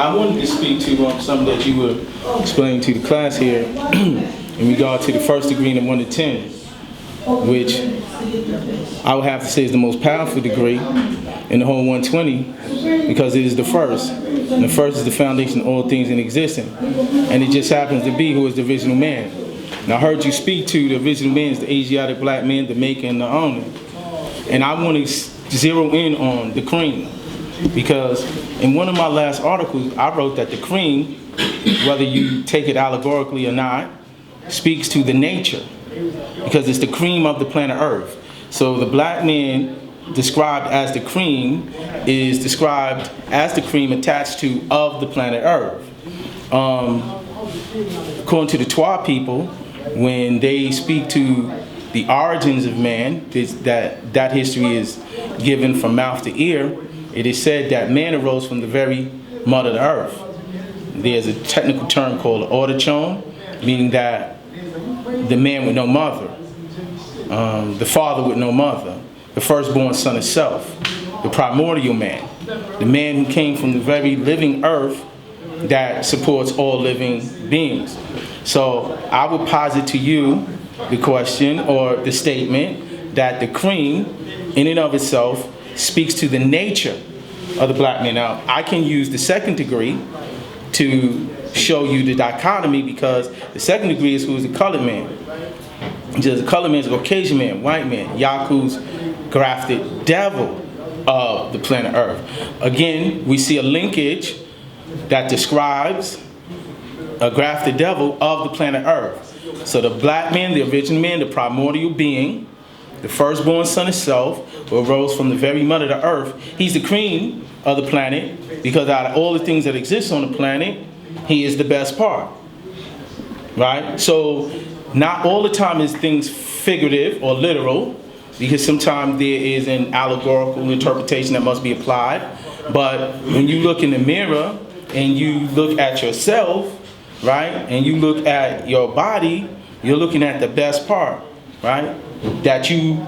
I wanted to speak to something that you were explaining to the class here in regard to the first degree in 1 to 10, which I would have to say is the most powerful degree in the whole 120 because it is the first. And the first is the foundation of all things in existence. And it just happens to be who is the original man. And I heard you speak to the original man, the Asiatic black man, the maker and the owner. And I want to zero in on the cream. Because in one of my last articles, I wrote that the cream, whether you take it allegorically or not, speaks to the nature. Because it's the cream of the planet Earth. So the black man described as the cream is described as the cream attached to of the planet Earth. According to the Twa people, when they speak to the origins of man, that history is given from mouth to ear. It is said that man arose from the very mud of the earth. There's a technical term called autochone, meaning that the man with no mother, the father with no mother, the firstborn son of self, the primordial man, the man who came from the very living earth that supports all living beings. So I would posit to you the question or the statement that the cream in and of itself speaks to the nature of the black man. Now, I can use the second degree to show you the dichotomy because the second degree is who is the colored man. Just the colored man is a Caucasian man, white man, Yaku's grafted devil of the planet Earth. Again, we see a linkage that describes a grafted devil of the planet Earth. So the black man, the original man, the primordial being, the firstborn son of self, who arose from the very mud of the earth, he's the cream of the planet because out of all the things that exist on the planet, he is the best part. Right? So not all the time is things figurative or literal because sometimes there is an allegorical interpretation that must be applied. But when you look in the mirror and you look at yourself, right, and you look at your body, you're looking at the best part, right, that you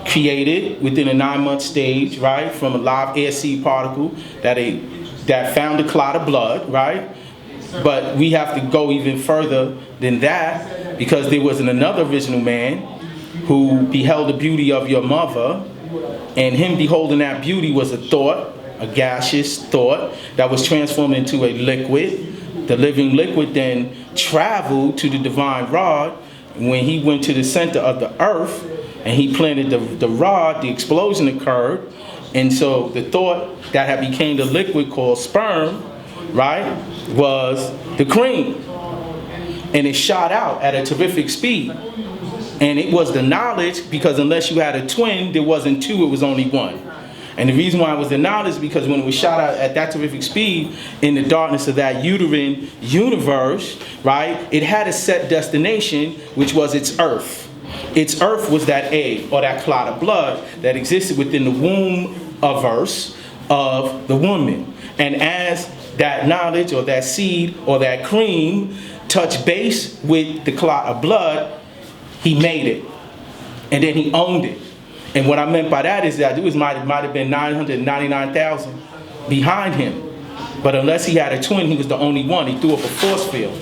created within a 9-month stage, right, from a live air seed particle that found a clot of blood, right? But we have to go even further than that because there was another original man who beheld the beauty of your mother, and him beholding that beauty was a thought, a gaseous thought that was transformed into a liquid. The living liquid then traveled to the divine rod. When he went to the center of the earth and he planted the rod, the explosion occurred. And so the thought that had became the liquid called sperm, right, was the cream. And it shot out at a terrific speed. And it was the knowledge because unless you had a twin, there wasn't two, it was only one. And the reason why it was the knowledge is because when it was shot out at that terrific speed in the darkness of that uterine universe, right, it had a set destination, which was its earth. Its earth was that egg or that clot of blood that existed within the womb verse of the woman. And as that knowledge or that seed or that cream touched base with the clot of blood, he made it. And then he owned it. And what I meant by that is that it might have been 999,000 behind him. But unless he had a twin, he was the only one. He threw up a force field.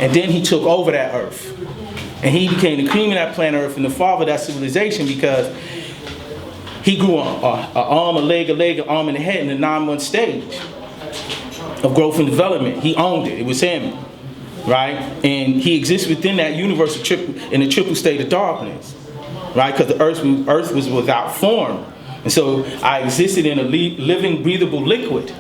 And then he took over that earth. And he became the cream of that planet Earth and the father of that civilization because he grew an arm, a leg, an arm, and a head in the 9-month stage of growth and development. He owned it. It was him. Right? And he exists within that universe in a triple state of darkness. Right, because the earth was without form. And so I existed in a living, breathable liquid.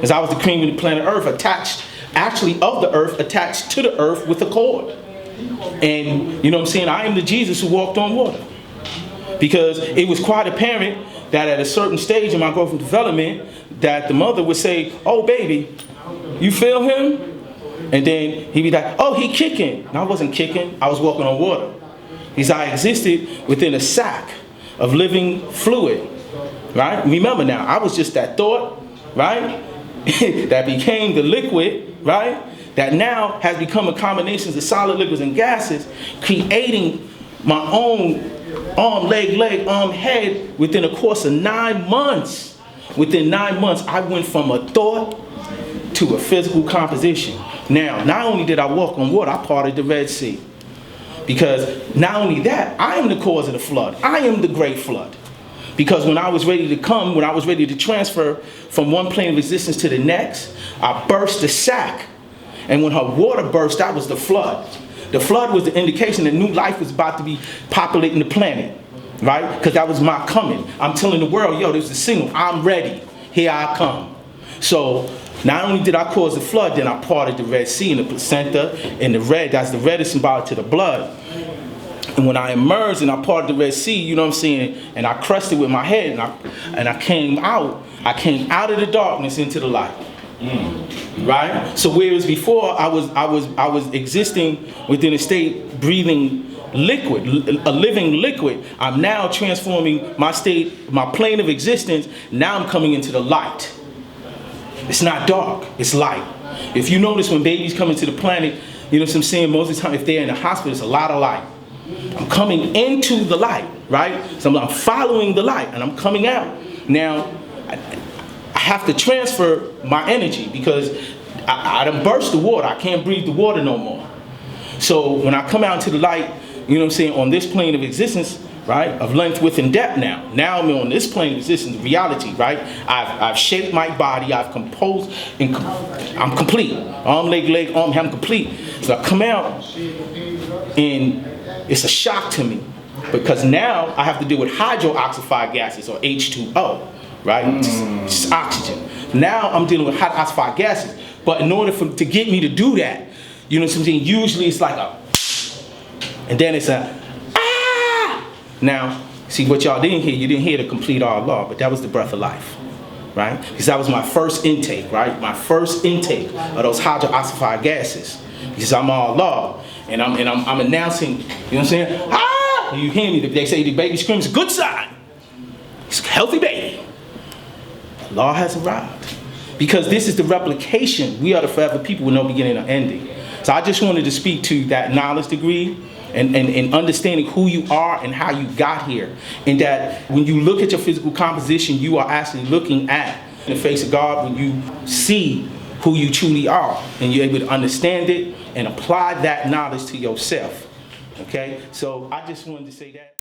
As I was the cream of the planet Earth, attached, actually of the earth, attached to the earth with a cord. And, you know what I'm saying, I am the Jesus who walked on water. Because it was quite apparent that at a certain stage in my growth and development, that the mother would say, oh, baby, you feel him? And then he'd be like, oh, he kicking. And I wasn't kicking, I was walking on water. Because I existed within a sack of living fluid, right? Remember now, I was just that thought, right? That became the liquid, right? That now has become a combination of solid liquids and gases, creating my own arm, leg, arm, head within a course of 9 months. Within 9 months, I went from a thought to a physical composition. Now, not only did I walk on water, I parted the Red Sea. Because not only that, I am the cause of the flood. I am the great flood. Because when I was ready to come, when I was ready to transfer from one plane of existence to the next, I burst the sack. And when her water burst, that was the flood. The flood was the indication that new life was about to be populating the planet, right? Because that was my coming. I'm telling the world, yo, there's a signal. I'm ready. Here I come. So not only did I cause the flood, then I parted the Red Sea and the placenta and the red. That's the red is symbolic to the blood. And when I emerged and I parted the Red Sea, you know what I'm saying, and I crushed it with my head, and I came out of the darkness into the light. Right? So whereas before I was existing within a state breathing liquid, a living liquid, I'm now transforming my state, my plane of existence. Now I'm coming into the light. It's not dark, it's light. If you notice when babies come into the planet, you know what I'm saying, most of the time if they're in the hospital, it's a lot of light. I'm coming into the light, right? So I'm following the light and I'm coming out. Now, I have to transfer my energy because I done burst the water. I can't breathe the water no more. So when I come out into the light, you know what I'm saying, on this plane of existence, right, of length, width, and depth now. Now I'm on this plane of existence, reality, right? I've shaped my body, I've composed, and I'm complete. Arm, leg, arm, I'm complete. So I come out and it's a shock to me because now I have to deal with hydroxyfied gases, or H2O, right? It's oxygen. Now I'm dealing with hydroxyfied gases, but in order to get me to do that, you know what I'm saying, usually it's like a, and then it's a, ah! Now, see what y'all didn't hear, you didn't hear the complete Allah, but that was the breath of life, right? Because that was my first intake, right? My first intake of those hydroxyfied gases. Because I'm Allah, and I'm announcing, you know what I'm saying? Ah! You hear me? They say the baby screams, good sign. It's a healthy baby. Allah has arrived. Because this is the replication. We are the forever people with no beginning or ending. So I just wanted to speak to that knowledge degree and understanding who you are and how you got here. And that when you look at your physical composition, you are actually looking at the face of God when you see who you truly are. And you're able to understand it and apply that knowledge to yourself. Okay? So I just wanted to say that.